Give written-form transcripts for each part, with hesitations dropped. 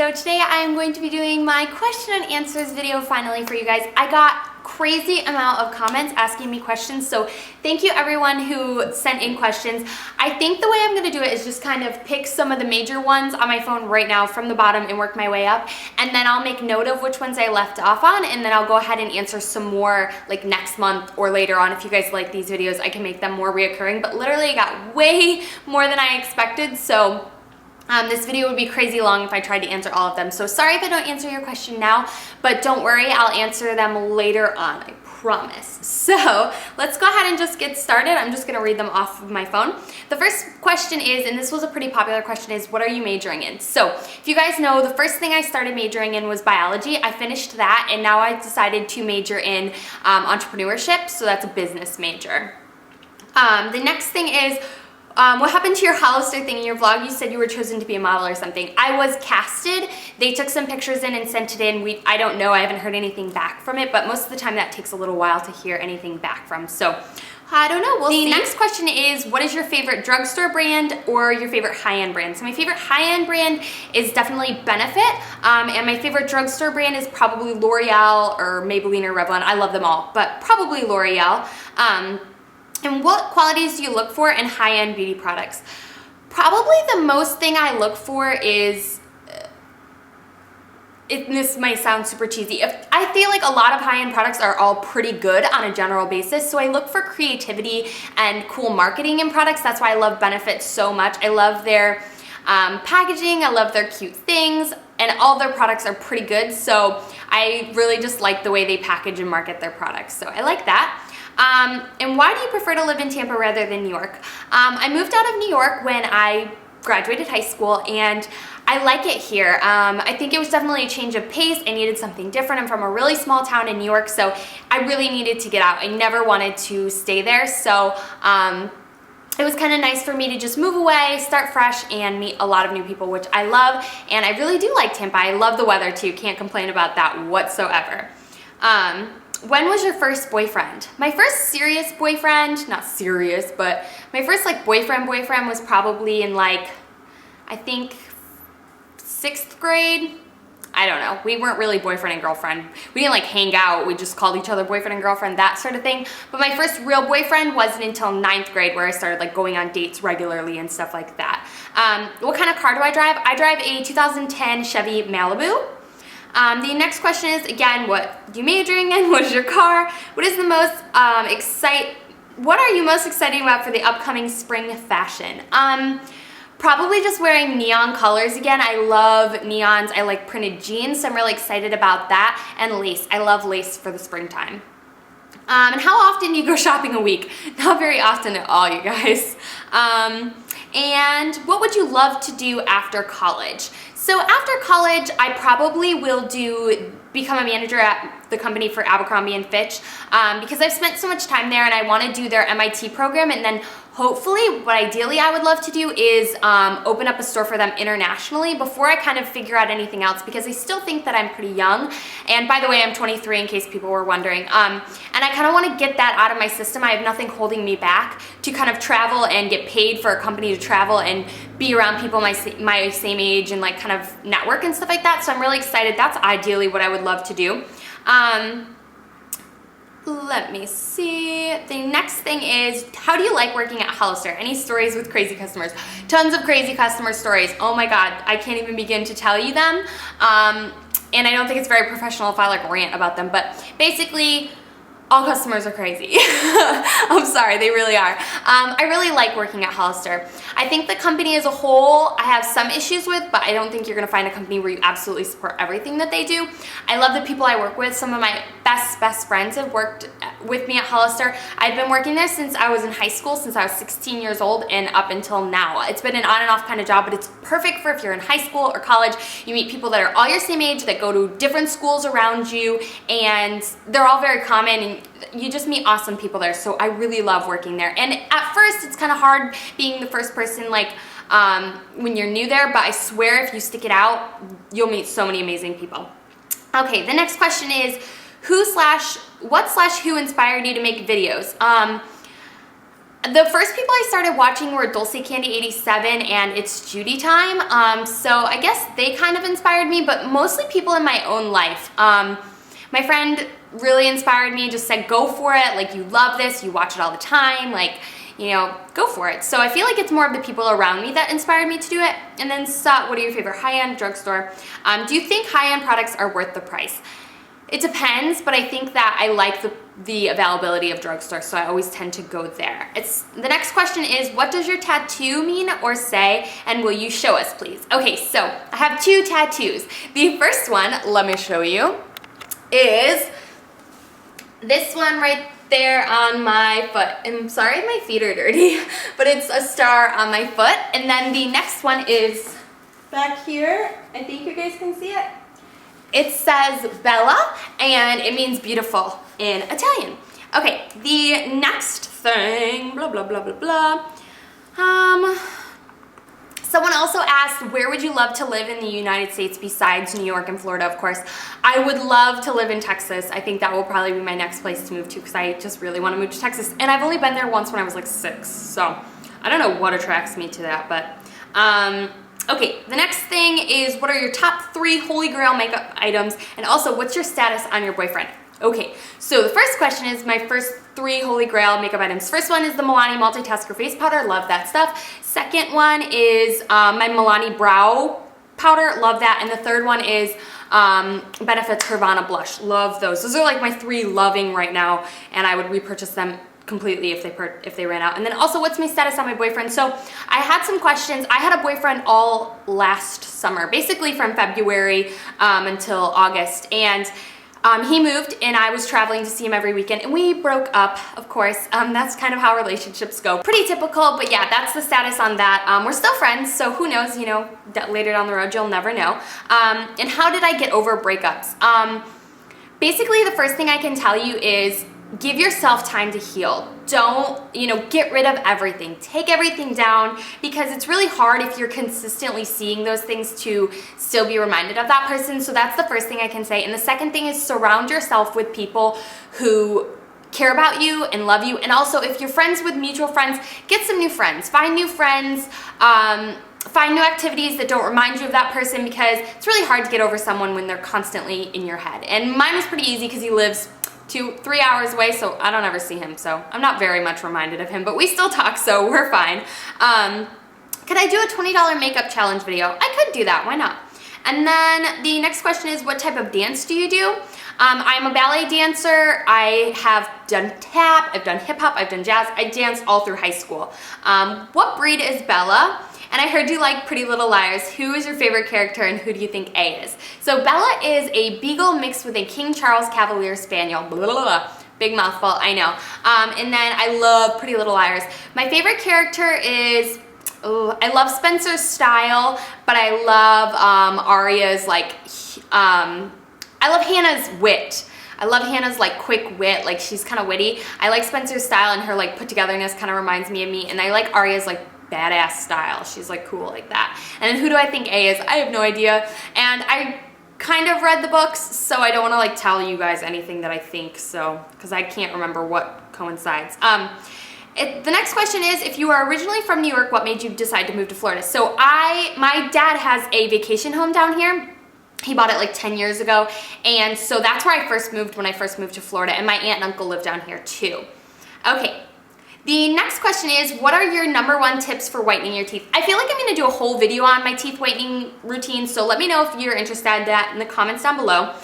So today I am going to be doing my question and answers video finally for you guys. I got crazy amount of comments asking me questions, so thank you everyone who sent in questions. I think the way I'm going to do it is just kind of pick some of the major ones on my phone right now from the bottom and work my way up, and then I'll make note of which ones I left off on, and then I'll go ahead and answer some more like next month or later on. If you guys like these videos, I can make them more reoccurring, but literally I got way more than I expected, so this video would be crazy long if I tried to answer all of them. So sorry if I don't answer your question now, but don't worry, I'll answer them later on, I promise. So let's go ahead and just get started. I'm just gonna read them off of my phone. The first question is, and this was a pretty popular question, is what are you majoring in? So if you guys know, the first thing I started majoring in was biology. I finished that, and now I decided to major in entrepreneurship, so that's a business major. The next thing is, what happened to your Hollister thing in your vlog? You said you were chosen to be a model or something. I was casted. They took some pictures in and sent it in. I don't know. I haven't heard anything back from it, but most of the time that takes a little while to hear anything back from. So I don't know. We'll see. The next question is, what is your favorite drugstore brand or your favorite high-end brand? So my favorite high-end brand is definitely Benefit, and my favorite drugstore brand is probably L'Oreal or Maybelline or Revlon. I love them all, but probably L'Oreal. And what qualities do you look for in high-end beauty products? Probably the most thing I look for is, this might sound super cheesy, I feel like a lot of high-end products are all pretty good on a general basis, so I look for creativity and cool marketing in products. That's why I love Benefit so much. I love their packaging, I love their cute things, and all their products are pretty good, so I really just like the way they package and market their products, so I like that. And why do you prefer to live in Tampa rather than New York? I moved out of New York when I graduated high school, and I like it here. I think it was definitely a change of pace. I needed something different. I'm from a really small town in New York, so I really needed to get out. I never wanted to stay there, so it was kind of nice for me to just move away, start fresh, and meet a lot of new people, which I love, and I really do like Tampa. I love the weather too. Can't complain about that whatsoever. When was your first boyfriend? My first serious boyfriend, not serious, but my first like boyfriend was probably in like, I think 6th grade. I don't know. We weren't really boyfriend and girlfriend. We didn't like hang out. We just called each other boyfriend and girlfriend, that sort of thing. But my first real boyfriend wasn't until 9th grade, where I started like going on dates regularly and stuff like that. What kind of car do I drive? I drive a 2010 Chevy Malibu. The next question is, again, what are you majoring in? What is your car? What is the most what are you most excited about for the upcoming spring fashion? Probably just wearing neon colors again. I love neons. I like printed jeans, so I'm really excited about that. And lace. I love lace for the springtime. And how often do you go shopping a week? Not very often at all, you guys. And what would you love to do after college? So after college, I probably will become a manager at the company for Abercrombie & Fitch, because I've spent so much time there, and I want to do their MIT program, and then hopefully what ideally I would love to do is open up a store for them internationally before I kind of figure out anything else, because I still think that I'm pretty young. And by the way, I'm 23 in case people were wondering. And I kind of want to get that out of my system. I have nothing holding me back to kind of travel and get paid for a company to travel and be around people my same age and like kind of network and stuff like that. So I'm really excited. That's ideally what I would love to do. Let me see. The next thing is, how do you like working at Hollister? Any stories with crazy customers? Tons of crazy customer stories. Oh my God, I can't even begin to tell you them. And I don't think it's very professional if I like rant about them, but basically, all customers are crazy. I'm sorry, they really are. I really like working at Hollister. I think the company as a whole, I have some issues with, but I don't think you're gonna find a company where you absolutely support everything that they do. I love the people I work with. Some of my best friends have worked with me at Hollister. I've been working there since I was in high school, since I was 16 years old and up until now. It's been an on and off kind of job, but it's perfect for if you're in high school or college. You meet people that are all your same age, that go to different schools around you, and they're all very common, and you just meet awesome people there. So I really love working there. And at first, it's kind of hard being the first person, like when you're new there, but I swear if you stick it out, you'll meet so many amazing people. Okay, the next question is, what/who inspired you to make videos? The first people I started watching were Dulce Candy 87 and It's Judy Time. So I guess they kind of inspired me, but mostly people in my own life. My friend really inspired me, just said, go for it. Like, you love this, you watch it all the time. Like, you know, go for it. So I feel like it's more of the people around me that inspired me to do it. And then what are your favorite high-end drugstore? Do you think high-end products are worth the price? It depends, but I think that I like the availability of drugstore, so I always tend to go there. The next question is, what does your tattoo mean or say, and will you show us, please? Okay, so I have 2 tattoos. The first one, let me show you, is this one right there on my foot. I'm sorry my feet are dirty, but it's a star on my foot. And then the next one is back here. I think you guys can see it. It says Bella, and it means beautiful in Italian. Okay, the next thing, blah, blah, blah, blah, blah. Someone also asked, where would you love to live in the United States besides New York and Florida, of course. I would love to live in Texas. I think that will probably be my next place to move to because I just really want to move to Texas. And I've only been there once when I was like 6, so I don't know what attracts me to that, but okay, the next thing is, what are your top 3 holy grail makeup items? And also, what's your status on your boyfriend? Okay, so the first question is my first 3 holy grail makeup items. First one is the Milani Multitasker Face Powder. Love that stuff. Second one is my Milani Brow Powder. Love that. And the third one is Benefit's Hervana Blush. Love those. Those are like my 3 loving right now, and I would repurchase them completely if they ran out. And then also, what's my status on my boyfriend? So I had some questions. I had a boyfriend all last summer, basically from February until August, and he moved and I was traveling to see him every weekend, and we broke up, of course. That's kind of how relationships go. Pretty typical, but yeah, that's the status on that. We're still friends, so who knows, you know, later down the road, you'll never know. And how did I get over breakups? Basically, the first thing I can tell you is give yourself time to heal. Don't, you know, get rid of everything. Take everything down, because it's really hard if you're consistently seeing those things to still be reminded of that person. So that's the first thing I can say. And the second thing is, surround yourself with people who care about you and love you. And also, if you're friends with mutual friends, get some new friends. Find new friends. Find new activities that don't remind you of that person, because it's really hard to get over someone when they're constantly in your head. And mine was pretty easy because he lives 2-3 hours away, so I don't ever see him, so I'm not very much reminded of him, but we still talk, so we're fine. Could I do a $20 makeup challenge video? I could do that, why not? And then the next question is, what type of dance do you do? I'm a ballet dancer. I have done tap, I've done hip hop, I've done jazz. I danced all through high school. What breed is Bella? And I heard you like Pretty Little Liars. Who is your favorite character, and who do you think A is? So Bella is a beagle mixed with a King Charles Cavalier Spaniel. Blah, blah, blah. Big mouthful, I know. And then I love Pretty Little Liars. My favorite character is, I love Spencer's style, but I love Arya's like, I love Hannah's wit. I love Hannah's like quick wit, like she's kind of witty. I like Spencer's style, and her like put togetherness kind of reminds me of me. And I like Arya's like badass style. She's like cool like that. And then who do I think A is? I have no idea. And I kind of read the books, so I don't want to like tell you guys anything that I think, so, because I can't remember what coincides. The next question is, if you are originally from New York, what made you decide to move to Florida? So my dad has a vacation home down here. He bought it like 10 years ago, and so that's where I first moved when I first moved to Florida, and my aunt and uncle live down here too. Okay. The next question is, what are your #1 tips for whitening your teeth? I feel like I'm going to do a whole video on my teeth whitening routine, so let me know if you're interested in that in the comments down below.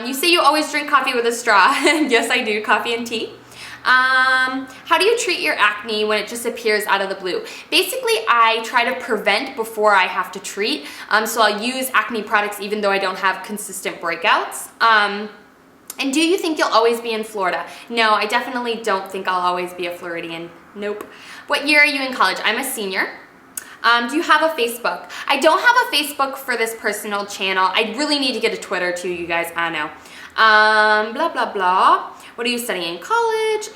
You say you always drink coffee with a straw. Yes, I do. Coffee and tea. How do you treat your acne when it just appears out of the blue? Basically, I try to prevent before I have to treat. So I'll use acne products even though I don't have consistent breakouts. And do you think you'll always be in Florida? No, I definitely don't think I'll always be a Floridian. Nope. What year are you in college? I'm a senior. Do you have a Facebook? I don't have a Facebook for this personal channel. I really need to get a Twitter too, you guys. I know. Blah, blah, blah. What are you studying in college?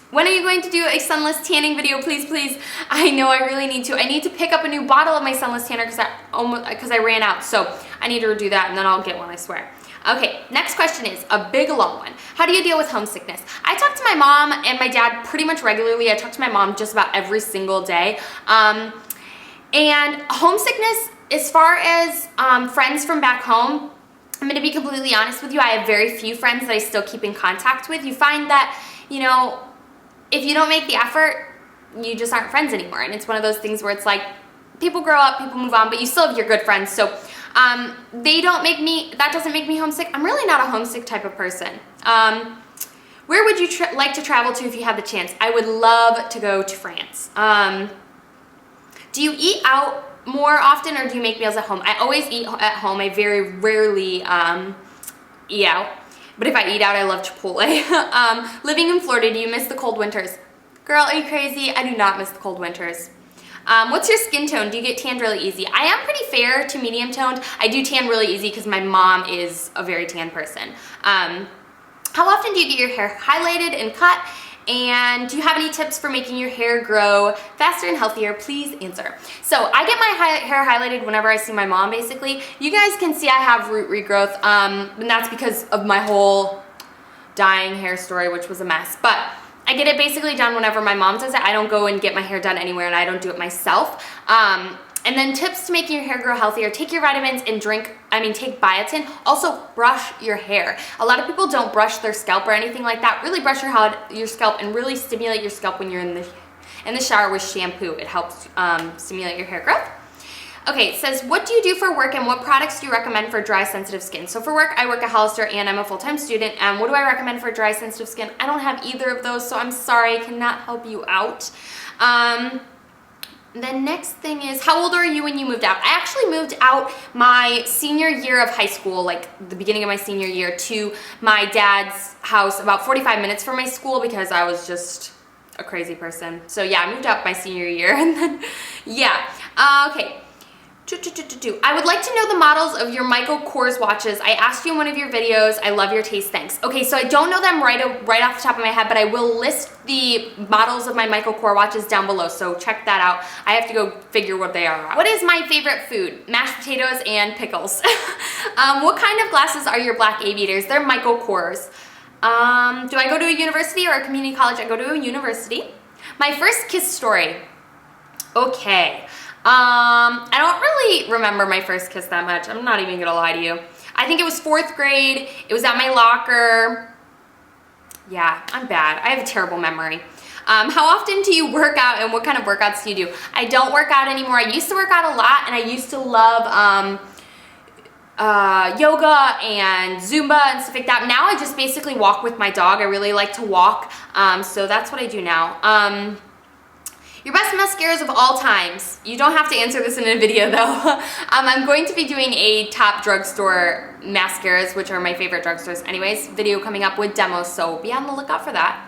When are you going to do a sunless tanning video? Please, please. I know I really need to. I need to pick up a new bottle of my sunless tanner because I ran out. So I need to do that, and then I'll get one, I swear. Okay, next question is a big long one. How do you deal with homesickness? I talk to my mom and my dad pretty much regularly. I talk to my mom just about every single day. And homesickness, as far as friends from back home, I'm gonna be completely honest with you, I have very few friends that I still keep in contact with. You find that, you know, if you don't make the effort, you just aren't friends anymore. And it's one of those things where it's like, people grow up, people move on, but you still have your good friends. So that doesn't make me homesick. I'm really not a homesick type of person. Where would you like to travel to if you had the chance? I would love to go to France. Do you eat out more often or do you make meals at home? I always eat at home. I very rarely eat out. But if I eat out, I love Chipotle. Living in Florida, do you miss the cold winters? Girl, are you crazy? I do not miss the cold winters. What's your skin tone? Do you get tanned really easy? I am pretty fair to medium toned. I do tan really easy because my mom is a very tan person. How often do you get your hair highlighted and cut? And do you have any tips for making your hair grow faster and healthier? Please answer. So I get my hair highlighted whenever I see my mom, basically. You guys can see I have root regrowth, and that's because of my whole dyeing hair story, which was a mess. But I get it basically done whenever my mom does it. I don't go and get my hair done anywhere, and I don't do it myself. And then tips to making your hair grow healthier: take your vitamins and take biotin. Also, brush your hair. A lot of people don't brush their scalp or anything like that. Really brush your scalp and really stimulate your scalp when you're in the shower with shampoo. It helps stimulate your hair growth. Okay, it says, what do you do for work and what products do you recommend for dry, sensitive skin? So for work, I work at Hollister and I'm a full-time student. What do I recommend for dry, sensitive skin? I don't have either of those, so I'm sorry, I cannot help you out. The next thing is, how old are you when you moved out? I actually moved out my senior year of high school, like the beginning of my senior year, to my dad's house about 45 minutes from my school because I was just a crazy person. So yeah, I moved out my senior year and then, yeah. Okay. I would like to know the models of your Michael Kors watches. I asked you in one of your videos. I love your taste, thanks. Okay, so I don't know them right off the top of my head, but I will list the models of my Michael Kors watches down below, so check that out. I have to go figure what they are. What is my favorite food? Mashed potatoes and pickles. What kind of glasses are your black aviators? They're Michael Kors. Do I go to a university or a community college? I go to a university. My first kiss story. Okay. I don't really remember my first kiss that much. I'm not even gonna lie to you. I think it was 4th grade. It was at my locker. Yeah, I'm bad. I have a terrible memory. How often do you work out and what kind of workouts do you do? I don't work out anymore. I used to work out a lot and I used to love yoga and Zumba and stuff like that. Now I just basically walk with my dog. I really like to walk, so that's what I do now. Your best mascaras of all times. You don't have to answer this in a video though. I'm going to be doing a top drugstore mascaras, which are my favorite drugstores anyways, video coming up with demos, so be on the lookout for that.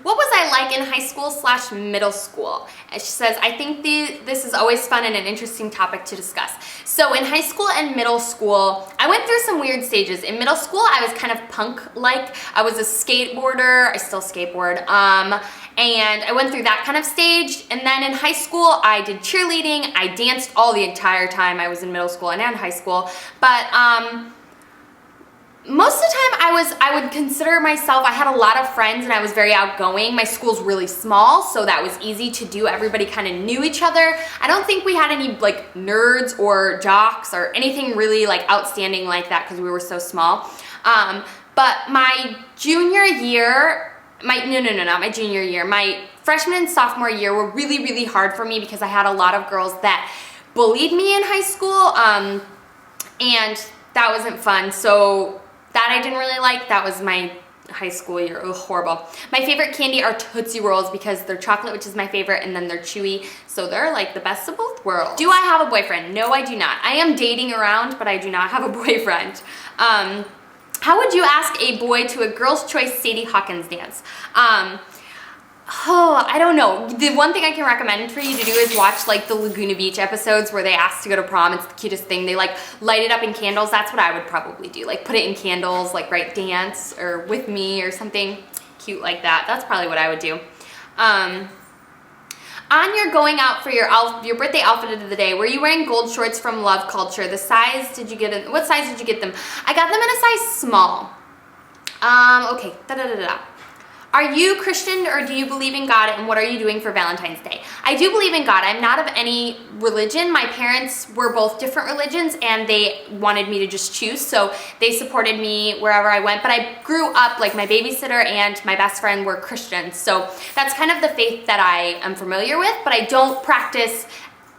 What was I like in high school / middle school? And she says, I think this is always fun and an interesting topic to discuss. So in high school and middle school, I went through some weird stages. In middle school, I was kind of punk-like. I was a skateboarder. I still skateboard. And I went through that kind of stage. And then in high school, I did cheerleading. I danced all the entire time I was in middle school and high school. But most of the time I would consider myself, I had a lot of friends and I was very outgoing. My school's really small, so that was easy to do. Everybody kind of knew each other. I don't think we had any like nerds or jocks or anything really like outstanding like that because we were so small. But my junior year, not my junior year, my freshman and sophomore year were really, really hard for me because I had a lot of girls that bullied me in high school, and that wasn't fun. So that I didn't really like. That was my high school year. Ugh, horrible. My favorite candy are Tootsie Rolls because they're chocolate, which is my favorite, and then they're chewy, so they're like the best of both worlds. Do I have a boyfriend? No, I do not. I am dating around, but I do not have a boyfriend. How would you ask a boy to a Girl's Choice Sadie Hawkins dance? Oh, I don't know. The one thing I can recommend for you to do is watch like the Laguna Beach episodes where they ask to go to prom. It's the cutest thing. They like light it up in candles. That's what I would probably do. Like put it in candles, like write dance or with me or something cute like that. That's probably what I would do. On your going out for your birthday outfit of the day, were you wearing gold shorts from Love Culture? The size did you get it? What size did you get them? I got them in a size small. Okay, Are you Christian or do you believe in God, and what are you doing for Valentine's Day? I do believe in God. I'm not of any religion. My parents were both different religions and they wanted me to just choose, so they supported me wherever I went. But I grew up, like my babysitter and my best friend were Christians, so that's kind of the faith that I am familiar with, but I don't practice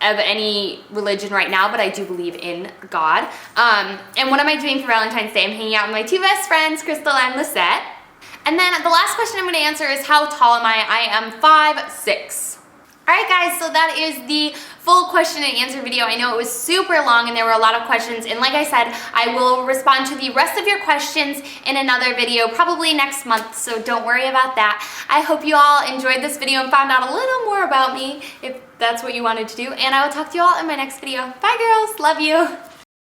of any religion right now, but I do believe in God. And what am I doing for Valentine's Day? I'm hanging out with my two best friends, Crystal and Lisette. And then the last question I'm going to answer is, how tall am I? I am 5'6". Alright guys, so that is the full question and answer video. I know it was super long and there were a lot of questions, and like I said, I will respond to the rest of your questions in another video probably next month, so don't worry about that. I hope you all enjoyed this video and found out a little more about me, if that's what you wanted to do, and I will talk to you all in my next video. Bye girls, love you!